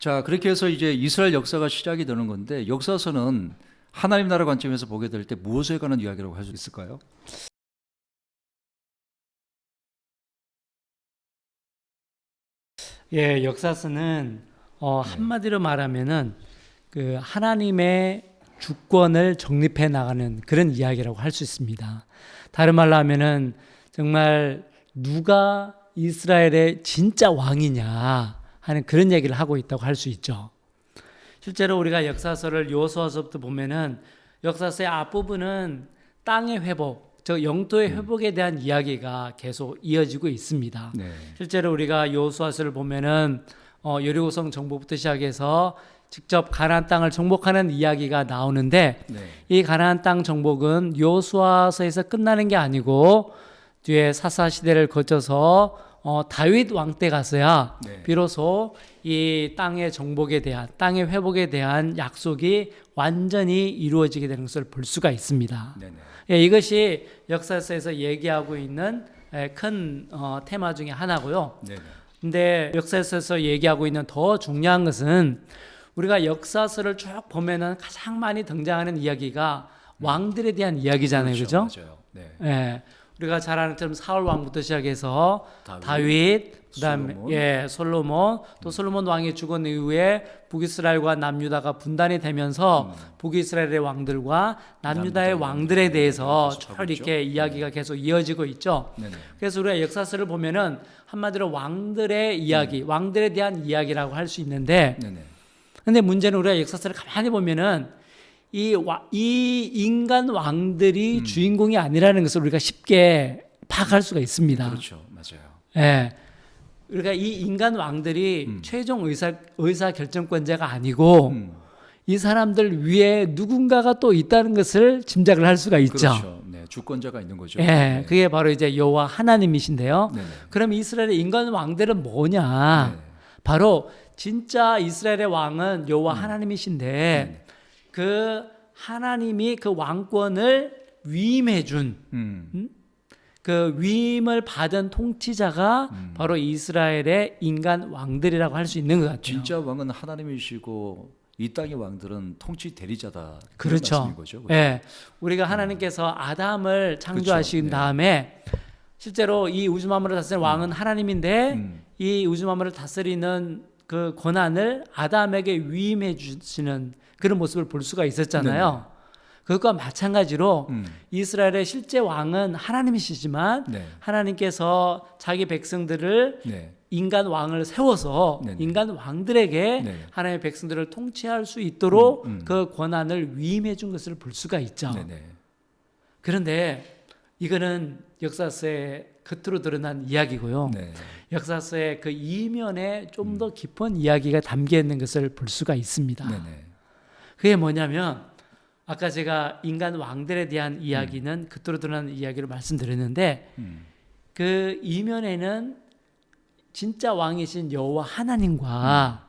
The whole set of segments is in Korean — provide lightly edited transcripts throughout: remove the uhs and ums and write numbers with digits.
자, 그렇게 해서 이제 이스라엘 역사가 시작이 되는 건데 역사서는 하나님 나라 관점에서 보게 될 때 무엇에 관한 이야기라고 할 수 있을까요? 예, 역사서는 한마디로 말하면은 그 하나님의 주권을 정립해 나가는 그런 이야기라고 할 수 있습니다. 다른 말로 하면은 정말 누가 이스라엘의 진짜 왕이냐 하는 그런 얘기를 하고 있다고 할 수 있죠. 실제로 우리가 역사서를 여호수아서부터 보면은 역사서의 앞부분은 땅의 회복, 즉 영토의 회복에 대한 이야기가 계속 이어지고 있습니다. 네. 실제로 우리가 여호수아서를 보면은 여리고성 정복부터 시작해서 직접 가나안 땅을 정복하는 이야기가 나오는데 네. 이 가나안 땅 정복은 여호수아서에서 끝나는 게 아니고 뒤에 사사 시대를 거쳐서 다윗 왕 때 가서야 네. 비로소 이 땅의 정복에 대한 땅의 회복에 대한 약속이 완전히 이루어지게 되는 것을 볼 수가 있습니다. 네네. 예, 이것이 역사서에서 얘기하고 있는 큰 테마 중에 하나고요. 네네. 근데 역사에서 얘기하고 있는 더 중요한 것은 우리가 역사서를 쭉 보면은 가장 많이 등장하는 이야기가 왕들에 대한 이야기잖아요, 그죠? 맞아요. 네. 예, 우리가 잘 아는 것처럼 사울 왕부터 시작해서 다윗, 그다음에 솔로몬, 또 솔로몬 왕이 죽은 이후에 북이스라엘과 남유다가 분단이 되면서 북이스라엘의 왕들과 남유다의 왕들에 대해서 쭉 이렇게 이야기가 계속 이어지고 있죠. 네네. 그래서 우리가 역사서를 보면은 한마디로 왕들의 이야기, 왕들에 대한 이야기라고 할 수 있는데, 네네. 근데 문제는 우리가 역사서를 가만히 보면은 이 인간 왕들이 주인공이 아니라는 것을 우리가 쉽게 파악할 수가 있습니다. 그렇죠. 맞아요. 예. 그러니까 이 인간 왕들이 최종 의사 결정권자가 아니고 이 사람들 위에 누군가가 또 있다는 것을 짐작을 할 수가 있죠. 그렇죠. 네. 주권자가 있는 거죠. 예, 네. 그게 바로 이제 여호와 하나님이신데요. 네네. 그럼 이스라엘의 인간 왕들은 뭐냐? 네. 바로 진짜 이스라엘의 왕은 여호와 하나님이신데 그 하나님이 그 왕권을 위임해 준 그 위임을 받은 통치자가 바로 이스라엘의 인간 왕들이라고 할 수 있는 것 같아요. 진짜 왕은 하나님이시고 이 땅의 왕들은 통치 대리자다. 그런 그렇죠. 말씀인 거죠. 그렇죠? 예, 우리가 하나님께서 아담을 창조하신 그렇죠. 네. 다음에 실제로 이 우주 만물을 다스리는 왕은 하나님인데 이 우주 만물을 다스리는 그 권한을 아담에게 위임해 주시는 그런 모습을 볼 수가 있었잖아요. 네네. 그것과 마찬가지로 이스라엘의 실제 왕은 하나님이시지만 네. 하나님께서 자기 백성들을 네. 인간 왕을 세워서 네네. 인간 왕들에게 네네. 하나님의 백성들을 통치할 수 있도록 그 권한을 위임해 준 것을 볼 수가 있죠. 네네. 그런데 이거는 역사서의 겉으로 드러난 이야기고요. 네. 역사서의 그 이면에 좀 더 깊은 이야기가 담겨 있는 것을 볼 수가 있습니다. 네네. 그게 뭐냐면 아까 제가 인간 왕들에 대한 이야기는 겉으로 드러난 이야기를 말씀드렸는데 그 이면에는 진짜 왕이신 여호와 하나님과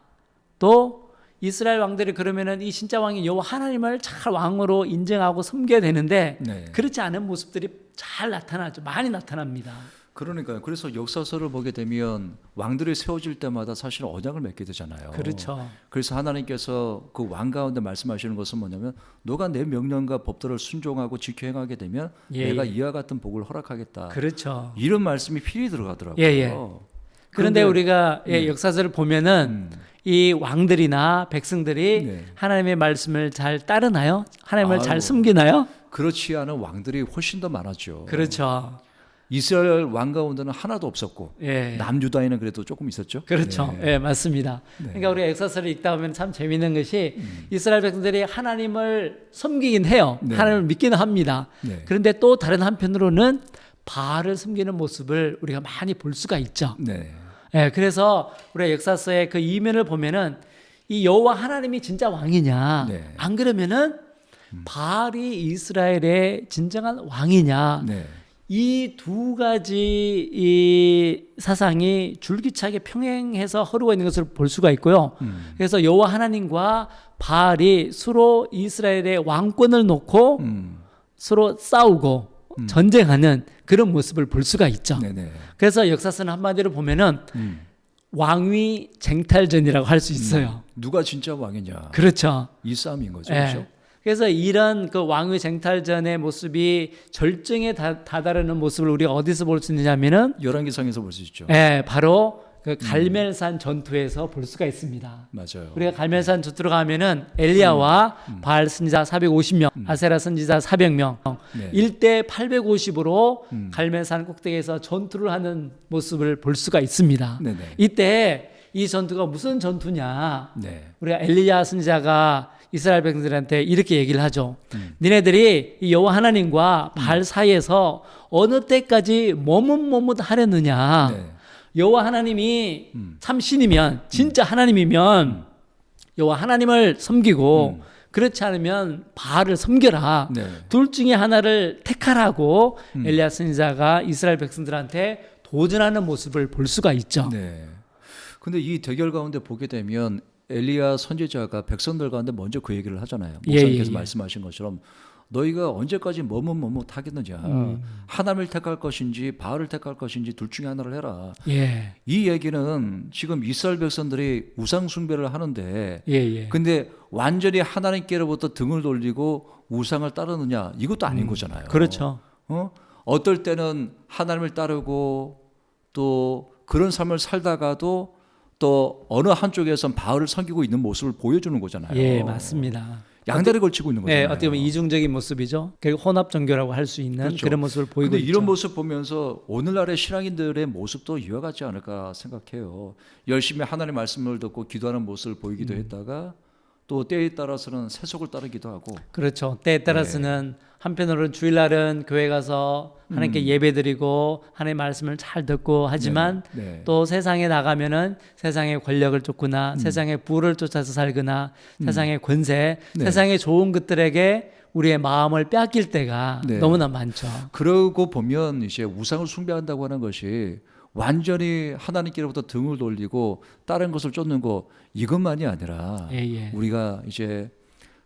또 이스라엘 왕들이 그러면은 이 진짜 왕인 여호와 하나님을 잘 왕으로 인정하고 섬겨야 되는데 네. 그렇지 않은 모습들이 잘 나타나죠. 많이 나타납니다. 그러니까요. 그래서 역사서를 보게 되면 왕들이 세워질 때마다 사실 언약을 맺게 되잖아요. 그렇죠. 그래서 하나님께서 그 왕 가운데 말씀하시는 것은 뭐냐면 너가 내 명령과 법도를 순종하고 지켜 행하게 되면 예, 내가 예. 이와 같은 복을 허락하겠다. 그렇죠. 이런 말씀이 필히 들어가더라고요. 예, 예. 그런데 우리가 역사서를 보면은 이 왕들이나 백성들이 네. 하나님의 말씀을 잘 따르나요? 하나님을 잘 아유. 숨기나요? 그렇지 않은 왕들이 훨씬 더 많았죠. 그렇죠. 이스라엘 왕 가운데는 하나도 없었고 예. 남유다에는 그래도 조금 있었죠. 그렇죠. 네. 예, 맞습니다. 네. 그러니까 우리가 역사서를 읽다 보면 참 재미있는 것이 이스라엘 백성들이 하나님을 섬기긴 해요. 네. 하나님을 믿기는 합니다. 네. 그런데 또 다른 한편으로는 바알을 섬기는 모습을 우리가 많이 볼 수가 있죠. 네. 예, 그래서 우리가 역사서의 그 이면을 보면은 이 여호와 하나님이 진짜 왕이냐, 네. 안 그러면은 바알이 이스라엘의 진정한 왕이냐, 네. 이 두 가지 이 사상이 줄기차게 평행해서 흐르고 있는 것을 볼 수가 있고요. 그래서 여호와 하나님과 바알이 서로 이스라엘의 왕권을 놓고 서로 싸우고 전쟁하는 그런 모습을 볼 수가 있죠. 네네. 그래서 역사서는 한마디로 보면은 왕위 쟁탈전이라고 할 수 있어요. 누가 진짜 왕이냐. 그렇죠. 이 싸움인 거죠. 예. 그렇죠? 그래서 이런 그 왕위 쟁탈전의 모습이 절정에 다다르는 모습을 우리가 어디서 볼 수 있느냐면은 열왕기상에서 볼 수 있죠. 예, 바로 그 갈멜산 전투에서 볼 수가 있습니다. 맞아요. 우리가 갈멜산 전투로 가면은 엘리야와 바알 선지자 450명, 아세라 선지자 400명, 네. 1대 850으로 갈멜산 꼭대기에서 전투를 하는 모습을 볼 수가 있습니다. 네네. 이때 이 전투가 무슨 전투냐? 네. 우리가 엘리야 선지자가 이스라엘 백성들한테 이렇게 얘기를 하죠. 니네들이 이 여호와 하나님과 바알 사이에서 어느 때까지 머뭇머뭇하려느냐? 네. 여호와 하나님이 참 신이면 진짜 하나님이면 여호와 하나님을 섬기고 그렇지 않으면 바알을 섬겨라. 네. 둘 중에 하나를 택하라고 엘리야 선지자가 이스라엘 백성들한테 도전하는 모습을 볼 수가 있죠. 네. 근데 이 대결 가운데 보게 되면 엘리야 선지자가 백성들 가운데 먼저 그 얘기를 하잖아요. 목사님께서 예. 말씀하신 것처럼 너희가 언제까지 머뭇머뭇하겠느냐. 하나님을 택할 것인지 바알을 택할 것인지 둘 중에 하나를 해라. 예. 이 얘기는 지금 이스라엘 백성들이 우상 숭배를 하는데 예. 근데 완전히 하나님께로부터 등을 돌리고 우상을 따르느냐 이것도 아닌 거잖아요. 그렇죠. 어떨 때는 하나님을 따르고 또 그런 삶을 살다가도 또 어느 한쪽에선 바알을 섬기고 있는 모습을 보여주는 거잖아요. 예, 맞습니다. 양다리 걸치고 있는 거잖아요. 네, 어떻게 보면 이중적인 모습이죠. 그리고 혼합 종교라고 할 수 있는 그렇죠. 그런 모습을 보이고 근데 있죠. 이런 모습 보면서 오늘날의 신앙인들의 모습도 이와 같지 않을까 생각해요. 열심히 하나님의 말씀을 듣고 기도하는 모습을 보이기도 했다가 또 때에 따라서는 세속을 따르기도 하고. 그렇죠. 때에 따라서는 한편으로는 주일날은 교회 가서 하나님께 예배드리고 하나님의 말씀을 잘 듣고 하지만 네. 또 세상에 나가면은 세상의 권력을 쫓거나 세상의 부를 쫓아서 살거나 세상의 권세, 네. 세상의 좋은 것들에게 우리의 마음을 빼앗길 때가 네. 너무나 많죠. 그러고 보면 이제 우상을 숭배한다고 하는 것이 완전히 하나님께로부터 등을 돌리고 다른 것을 쫓는 거 이것만이 아니라 예. 우리가 이제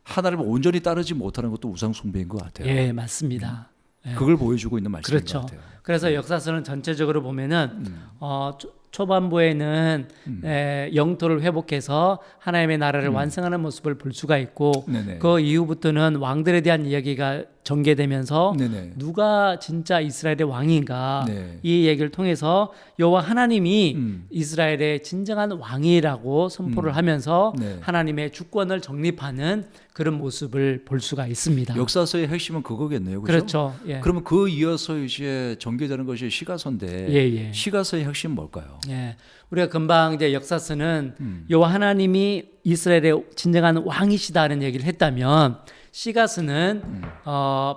하나님을 온전히 따르지 못하는 것도 우상 숭배인 것 같아요. 예, 맞습니다. 예. 그걸 보여주고 있는 말씀인 그렇죠. 것 같아요. 그래서 역사서는 전체적으로 보면은 초반부에는 영토를 회복해서 하나님의 나라를 완성하는 모습을 볼 수가 있고 네네. 그 이후부터는 왕들에 대한 이야기가 전개되면서 네네. 누가 진짜 이스라엘의 왕인가 네. 이 얘기를 통해서 여호와 하나님이 이스라엘의 진정한 왕이라고 선포를 하면서 네. 하나님의 주권을 정립하는 그런 모습을 볼 수가 있습니다. 역사서의 핵심은 그거겠네요. 그렇죠? 그렇죠. 예. 그러면 그 이어서 이제 전개되는 것이 시가서인데 예. 시가서의 핵심은 뭘까요? 예, 우리가 금방 이제 역사서는 여호와 하나님이 이스라엘의 진정한 왕이시다는 얘기를 했다면 시가서는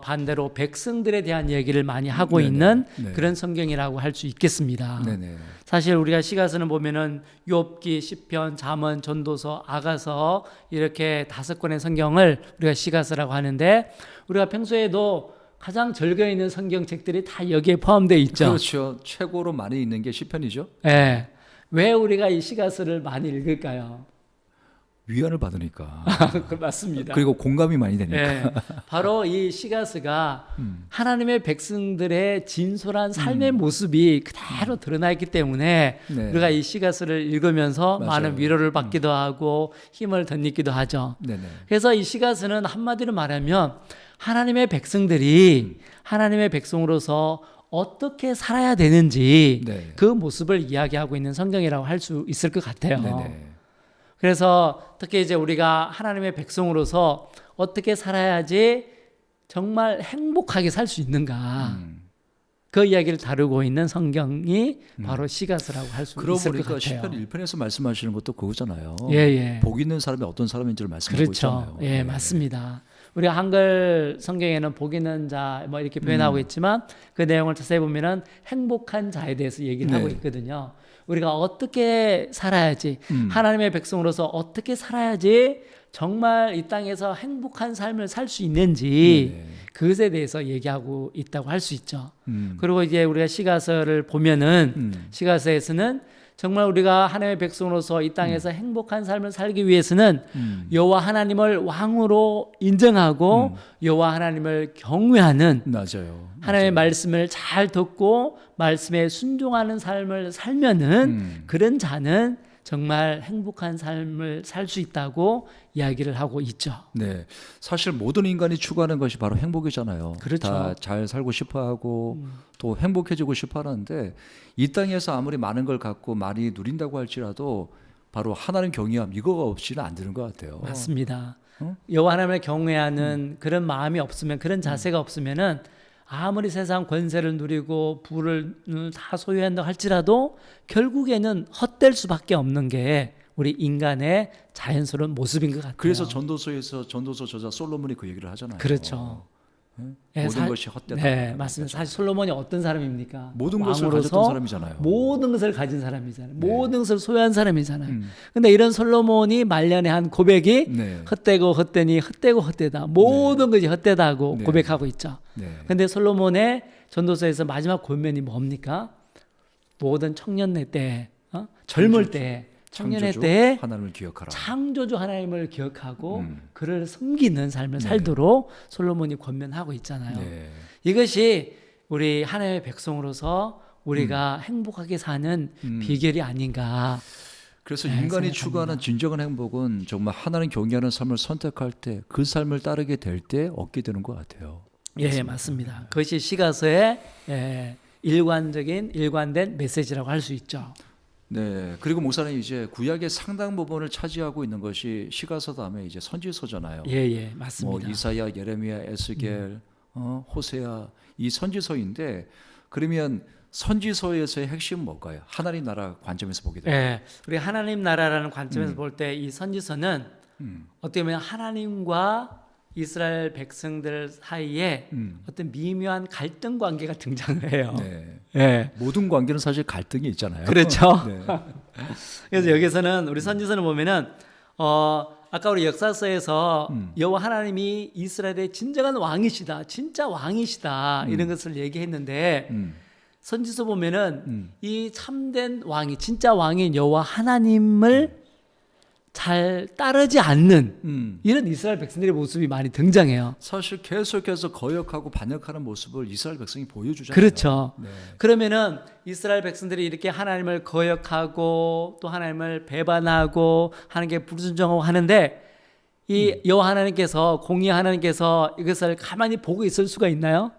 반대로 백성들에 대한 얘기를 많이 하고 네네. 있는 네. 그런 성경이라고 할 수 있겠습니다. 네네. 사실 우리가 시가서는 보면은 욥기, 시편, 잠언, 전도서, 아가서 이렇게 5권의 성경을 우리가 시가서라고 하는데 우리가 평소에도 가장 즐겨 있는 성경책들이 다 여기에 포함되어 있죠. 그렇죠. 최고로 많이 있는 게 시편이죠. 예. 왜 우리가 이 시가서를 많이 읽을까요? 위안을 받으니까. 맞습니다. 그리고 공감이 많이 되니까. 예, 바로 이 시가스가 하나님의 백성들의 진솔한 삶의 모습이 그대로 드러나 있기 때문에 네. 우리가 이 시가스를 읽으면서 맞아요. 많은 위로를 받기도 하고 힘을 덧입기도 하죠. 네네. 그래서 이 시가스는 한마디로 말하면 하나님의 백성들이 하나님의 백성으로서 어떻게 살아야 되는지 네. 그 모습을 이야기하고 있는 성경이라고 할 수 있을 것 같아요. 네네. 그래서 특히 이제 우리가 하나님의 백성으로서 어떻게 살아야지 정말 행복하게 살 수 있는가 그 이야기를 다루고 있는 성경이 바로 시가서라고 할 수 그러고 있을 것 보니까 같아요. 시편 1편에서 말씀하시는 것도 그거잖아요. 예. 복 있는 사람이 어떤 사람인지를 말씀하고 그렇죠. 있잖아요. 예, 맞습니다. 우리가 한글 성경에는 복 있는 자 뭐 이렇게 표현하고 있지만 그 내용을 자세히 보면은 행복한 자에 대해서 얘기를 하고 있거든요. 우리가 어떻게 살아야지 하나님의 백성으로서 어떻게 살아야지 정말 이 땅에서 행복한 삶을 살 수 있는지 네. 그것에 대해서 얘기하고 있다고 할 수 있죠. 그리고 이제 우리가 시가서를 보면은 시가서에서는 정말 우리가 하나님의 백성으로서 이 땅에서 행복한 삶을 살기 위해서는 여호와 하나님을 왕으로 인정하고 여호와 하나님을 경외하는 맞아요. 하나님의 말씀을 잘 듣고 말씀에 순종하는 삶을 살면은 그런 자는 정말 행복한 삶을 살 수 있다고 이야기를 하고 있죠. 네, 사실 모든 인간이 추구하는 것이 바로 행복이잖아요. 그렇죠. 다 잘 살고 싶어하고 또 행복해지고 싶어하는데 이 땅에서 아무리 많은 걸 갖고 많이 누린다고 할지라도 바로 하나님 경외함 이거가 없이는 안 되는 것 같아요. 맞습니다. 여호와 하나님을 경외하는 그런 마음이 없으면, 그런 자세가 없으면은 아무리 세상 권세를 누리고 부를 다 소유한다 할지라도 결국에는 헛될 수밖에 없는 게 우리 인간의 자연스러운 모습인 것 같아요. 그래서 전도서에서 전도서 저자 솔로몬이 그 얘기를 하잖아요. 그렇죠. 네, 모든 것이 헛되다. 네, 맞습니다. 사실 솔로몬이 어떤 사람입니까? 모든 것을 왕으로서 가졌던 사람이잖아요. 모든 것을 가진 사람이잖아요. 모든 것을 소유한 사람이잖아요. 근데 이런 솔로몬이 말년에 한 고백이 네. 헛되고 헛되니 헛되고 헛되다. 모든 것이 헛되다고 네. 고백하고 있죠. 네. 근데 솔로몬의 전도서에서 마지막 권면이 뭡니까? 모든 청년의 때, 젊을 때, 청년의 창조주 때에 하나님을 기억하라. 창조주 하나님을 기억하고 그를 섬기는 삶을 살도록 솔로몬이 권면하고 있잖아요. 네. 이것이 우리 하나님의 백성으로서 우리가 행복하게 사는 비결이 아닌가. 그래서 네, 인간이 생각합니다. 추구하는 진정한 행복은 정말 하나님 경외하는 삶을 선택할 때 그 삶을 따르게 될 때 얻게 되는 것 같아요. 예, 맞습니다. 그것이 시가서의 일관된 메시지라고 할 수 있죠. 네. 그리고 목사님 이제 구약의 상당 부분을 차지하고 있는 것이 시가서 다음에 이제 선지서잖아요. 예, 맞습니다. 뭐 이사야, 예레미야, 에스겔, 호세아 이 선지서인데 그러면 선지서에서의 핵심은 뭘까요? 하나님 나라 관점에서 보게 되면. 예, 우리 하나님 나라라는 관점에서 볼 때 이 선지서는 어떻게 보면 하나님과 이스라엘 백성들 사이에 어떤 미묘한 갈등 관계가 등장을 해요. 네. 예. 모든 관계는 사실 갈등이 있잖아요. 그렇죠. 네. 그래서 여기서는 우리 선지서는 보면은 아까 우리 역사서에서 여호와 하나님이 이스라엘의 진정한 왕이시다, 진짜 왕이시다 이런 것을 얘기했는데 선지서 보면은 이 참된 왕이 진짜 왕인 여호와 하나님을 잘 따르지 않는 이런 이스라엘 백성들의 모습이 많이 등장해요. 사실 계속해서 거역하고 반역하는 모습을 이스라엘 백성이 보여주잖아요. 그렇죠. 네. 그러면은 이스라엘 백성들이 이렇게 하나님을 거역하고 또 하나님을 배반하고 하나님께 불순종하고 하는데 이 여호와 하나님께서 공의 하나님께서 이것을 가만히 보고 있을 수가 있나요?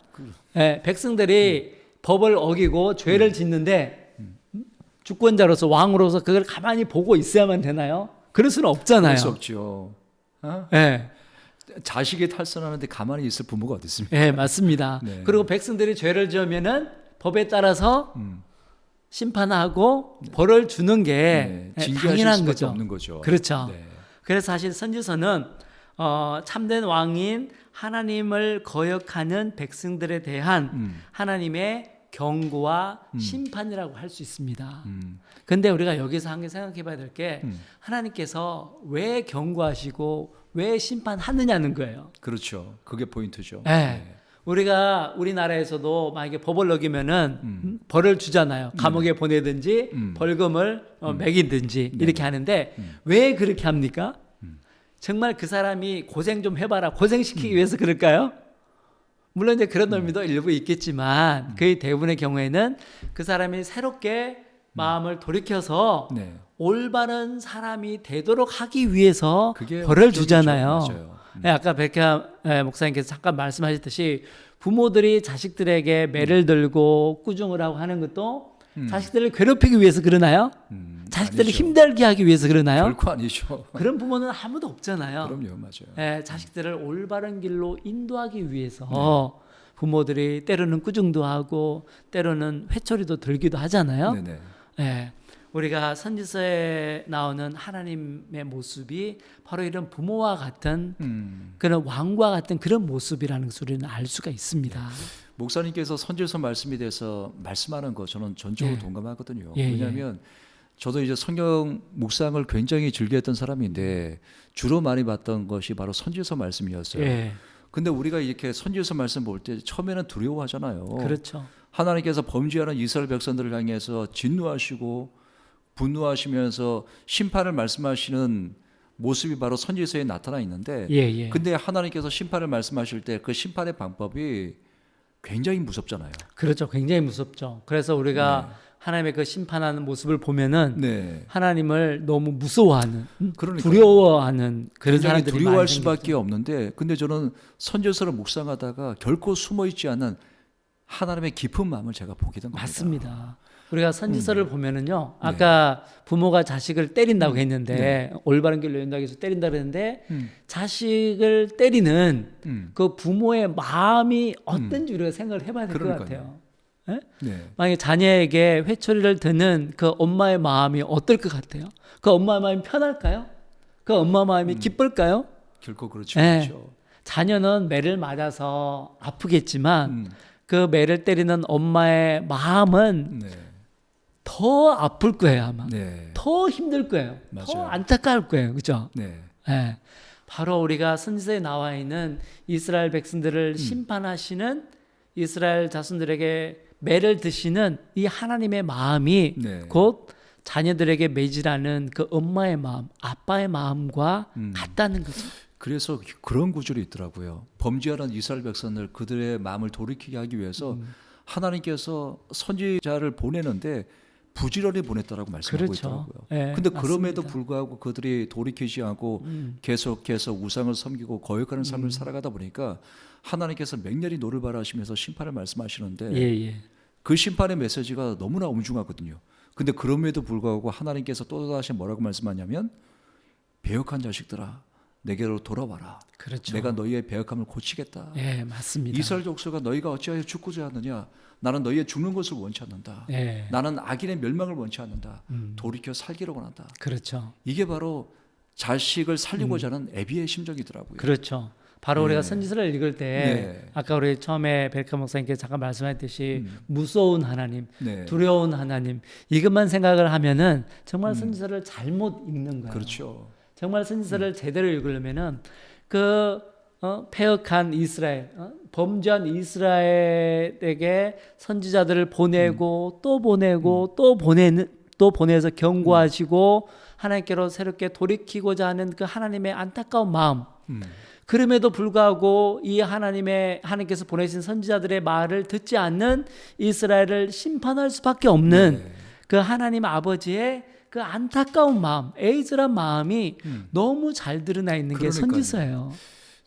예, 백성들이 법을 어기고 죄를 짓는데 주권자로서 왕으로서 그걸 가만히 보고 있어야만 되나요? 그럴 수는 없잖아요. 그럴 수 없죠. 예. 자식이 탈선하는데 가만히 있을 부모가 어디 있습니까? 예, 맞습니다. 네. 그리고 백성들이 죄를 지으면은 법에 따라서 심판하고 벌을 주는 게 징계하실 당연한 수밖에 거죠. 없는 거죠. 그렇죠. 네. 그래서 사실 선지서는 참된 왕인 하나님을 거역하는 백성들에 대한 하나님의 경고와 심판이라고 할 수 있습니다. 근데 우리가 여기서 한 개 생각해 봐야 될 게 하나님께서 왜 경고하시고 왜 심판하느냐는 거예요. 그렇죠. 그게 포인트죠. 네. 우리가 우리나라에서도 만약에 법을 어기면은 벌을 주잖아요. 감옥에 보내든지 벌금을 매기든지 이렇게 하는데 왜 그렇게 합니까? 정말 그 사람이 고생 좀 해봐라. 고생시키기 위해서 그럴까요? 물론 이제 그런 의미도 일부 있겠지만 거의 대부분의 경우에는 그 사람이 새롭게 마음을 돌이켜서 네. 올바른 사람이 되도록 하기 위해서 그게 벌을 목적이죠. 주잖아요. 맞아요. 네, 아까 백현 목사님께서 잠깐 말씀하셨듯이 부모들이 자식들에게 매를 들고 꾸중을 하고 하는 것도 자식들을 괴롭히기 위해서 그러나요? 자식들을 아니죠. 힘들게 하기 위해서 그러나요? 결코 아니죠. 그런 부모는 아무도 없잖아요. 그럼요, 맞아요. 예, 자식들을 올바른 길로 인도하기 위해서 부모들이 때로는 꾸중도 하고 때로는 회초리도 들기도 하잖아요. 네네. 예, 우리가 선지서에 나오는 하나님의 모습이 바로 이런 부모와 같은 그런 왕과 같은 그런 모습이라는 것을 우리는 알 수가 있습니다. 목사님께서 선지서 말씀에 대해서 말씀하는 거 저는 전적으로 예. 동감하거든요. 예, 왜냐하면 저도 이제 성경 묵상을 굉장히 즐겨했던 사람인데 주로 많이 봤던 것이 바로 선지서 말씀이었어요. 예, 근데 우리가 이렇게 선지서 말씀 볼 때 처음에는 두려워하잖아요. 그렇죠. 하나님께서 범죄하는 이스라엘 백성들을 향해서 진노하시고 분노하시면서 심판을 말씀하시는 모습이 바로 선지서에 나타나 있는데, 예, 예. 근데 하나님께서 심판을 말씀하실 때 그 심판의 방법이 굉장히 무섭잖아요. 그렇죠. 굉장히 무섭죠. 그래서 우리가 하나님의 그 심판하는 모습을 보면은 네. 하나님을 너무 무서워하는, 그러니까요. 두려워하는 그런 굉장히 사람들이 두려워할 많이 수밖에 생겼죠. 없는데, 근데 저는 선지서를 묵상하다가 결코 숨어 있지 않은 하나님의 깊은 마음을 제가 보게 된 겁니다. 맞습니다. 우리가 선지서를 보면은요, 아까 부모가 자식을 때린다고 했는데 올바른 길로 인도하기 위해서 때린다 그랬는데 자식을 때리는 그 부모의 마음이 어떤지 우리가 생각을 해봐야 될 것 그러니까요. 같아요. 예? 네. 만약에 자녀에게 회초리를 드는 그 엄마의 마음이 어떨 것 같아요? 그 엄마의 마음이 편할까요? 그 엄마 마음이 기쁠까요? 결코 그렇지 예. 않죠. 자녀는 매를 맞아서 아프겠지만 그 매를 때리는 엄마의 마음은 네. 더 아플 거예요 아마. 네. 더 힘들 거예요. 더 맞아요. 안타까울 거예요. 그렇죠? 네. 예. 바로 우리가 선지서에 나와 있는 이스라엘 백성들을 심판하시는 이스라엘 자손들에게 매를 드시는 이 하나님의 마음이 네. 곧 자녀들에게 매질하는 그 엄마의 마음, 아빠의 마음과 같다는 거죠. 그래서 그런 구절이 있더라고요. 범죄하는 이스라엘 백성들 그들의 마음을 돌이키게 하기 위해서 하나님께서 선지자를 보내는데 부지런히 보냈다라고 말씀하고 그렇죠. 있더라고요. 예, 근데 맞습니다. 그럼에도 불구하고 그들이 돌이키지 않고 계속해서 우상을 섬기고 거역하는 삶을 살아가다 보니까 하나님께서 맹렬히 노를 바라시면서 심판을 말씀하시는데 예, 예. 그 심판의 메시지가 너무나 엄중하거든요. 근데 그럼에도 불구하고 하나님께서 또다시 뭐라고 말씀하냐면 배역한 자식들아 내게로 돌아와라. 그렇죠. 내가 너희의 배역함을 고치겠다. 예, 맞습니다. 이스라엘 족속아 너희가 어찌하여 죽고자 하느냐. 나는 너희의 죽는 것을 원치 않는다. 예. 나는 악인의 멸망을 원치 않는다. 돌이켜 살기를 원한다. 그렇죠. 이게 바로 자식을 살리고자 하는 애비의 심정이더라고요. 그렇죠. 바로 우리가 선지서를 읽을 때 네. 아까 우리 처음에 벨카 목사님께서 잠깐 말씀하셨듯이 무서운 하나님, 네. 두려운 하나님 이것만 생각을 하면은 정말 선지서를 잘못 읽는 거예요. 그렇죠. 정말 선지서를 제대로 읽으려면은 그 패역한 이스라엘, 범죄한 이스라엘에게 선지자들을 보내고 또 보내고 또 보내서 경고하시고 하나님께로 새롭게 돌이키고자 하는 그 하나님의 안타까운 마음. 그럼에도 불구하고 이 하나님께서 보내신 선지자들의 말을 듣지 않는 이스라엘을 심판할 수밖에 없는 그 하나님 아버지의 그 안타까운 마음, 애절한 마음이 너무 잘 드러나 있는 게 그러니까요. 선지서예요.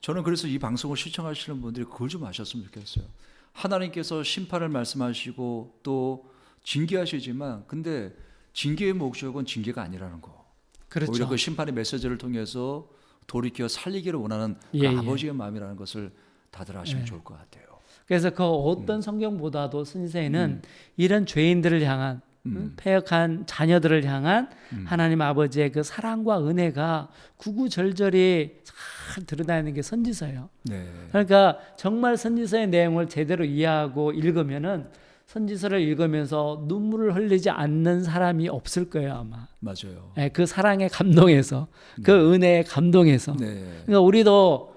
저는 그래서 이 방송을 시청하시는 분들이 그걸 좀 아셨으면 좋겠어요. 하나님께서 심판을 말씀하시고 또 징계하시지만 근데 징계의 목적은 징계가 아니라는 거. 그렇죠. 오히려 그 심판의 메시지를 통해서 돌이켜 살리기를 원하는 그 예. 아버지의 마음이라는 것을 다들 아시면 좋을 것 같아요. 그래서 그 어떤 성경보다도 선지서에는 이런 죄인들을 향한 패역한 자녀들을 향한 하나님 아버지의 그 사랑과 은혜가 구구절절히 잘 드러나 있는 게 선지서예요. 네. 그러니까 정말 선지서의 내용을 제대로 이해하고 읽으면은 선지서를 읽으면서 눈물을 흘리지 않는 사람이 없을 거예요 아마. 맞아요. 예, 그 사랑에 감동해서 그 은혜에 감동해서. 네. 그러니까 우리도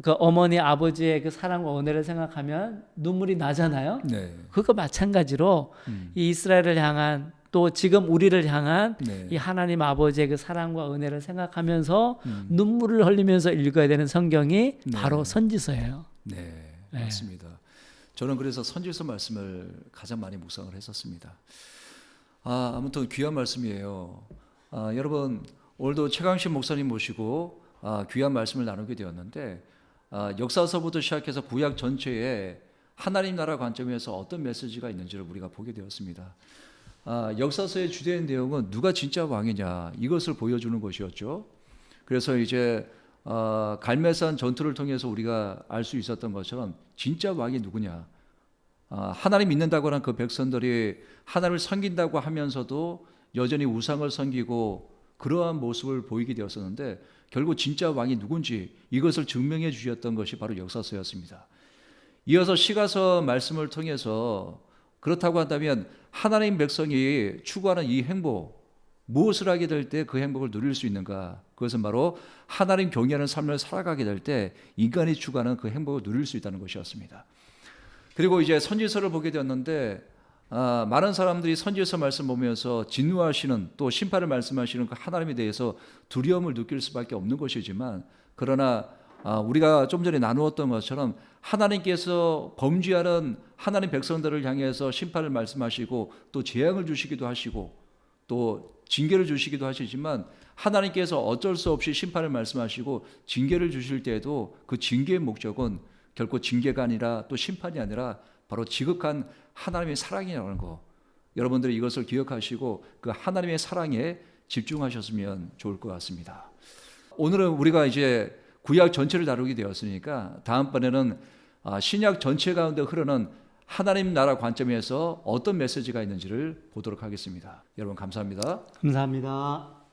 그 어머니 아버지의 그 사랑과 은혜를 생각하면 눈물이 나잖아요. 네. 그거 마찬가지로 이 이스라엘을 향한 또 지금 우리를 향한 네. 이 하나님 아버지의 그 사랑과 은혜를 생각하면서 눈물을 흘리면서 읽어야 되는 성경이 바로 선지서예요. 네. 네. 맞습니다. 저는 그래서 선지서 말씀을 가장 많이 묵상을 했었습니다. 아무튼 귀한 말씀이에요. 여러분 오늘도 최강신 목사님 모시고 귀한 말씀을 나누게 되었는데 역사서부터 시작해서 구약 전체에 하나님 나라 관점에서 어떤 메시지가 있는지를 우리가 보게 되었습니다. 역사서의 주된 내용은 누가 진짜 왕이냐 이것을 보여주는 것이었죠. 그래서 이제 갈멜산 전투를 통해서 우리가 알 수 있었던 것처럼 진짜 왕이 누구냐. 하나님 믿는다고 하는 그 백성들이 하나님을 섬긴다고 하면서도 여전히 우상을 섬기고 그러한 모습을 보이게 되었었는데 결국 진짜 왕이 누군지 이것을 증명해 주셨던 것이 바로 역사서였습니다. 이어서 시가서 말씀을 통해서 그렇다고 한다면 하나님 백성이 추구하는 이 행복 무엇을 하게 될 때 그 행복을 누릴 수 있는가? 그것은 바로 하나님 경외하는 삶을 살아가게 될 때 인간이 추구하는 그 행복을 누릴 수 있다는 것이었습니다. 그리고 이제 선지서를 보게 되었는데 많은 사람들이 선지서 말씀 보면서 진노하시는 또 심판을 말씀하시는 그 하나님에 대해서 두려움을 느낄 수밖에 없는 것이지만 그러나 우리가 좀 전에 나누었던 것처럼 하나님께서 범죄하는 하나님 백성들을 향해서 심판을 말씀하시고 또 재앙을 주시기도 하시고 또 징계를 주시기도 하시지만 하나님께서 어쩔 수 없이 심판을 말씀하시고 징계를 주실 때에도 그 징계의 목적은 결코 징계가 아니라 또 심판이 아니라 바로 지극한 하나님의 사랑이라는 거, 여러분들이 이것을 기억하시고 그 하나님의 사랑에 집중하셨으면 좋을 것 같습니다. 오늘은 우리가 이제 구약 전체를 다루게 되었으니까 다음번에는 신약 전체 가운데 흐르는 하나님 나라 관점에서 어떤 메시지가 있는지를 보도록 하겠습니다. 여러분 감사합니다. 감사합니다.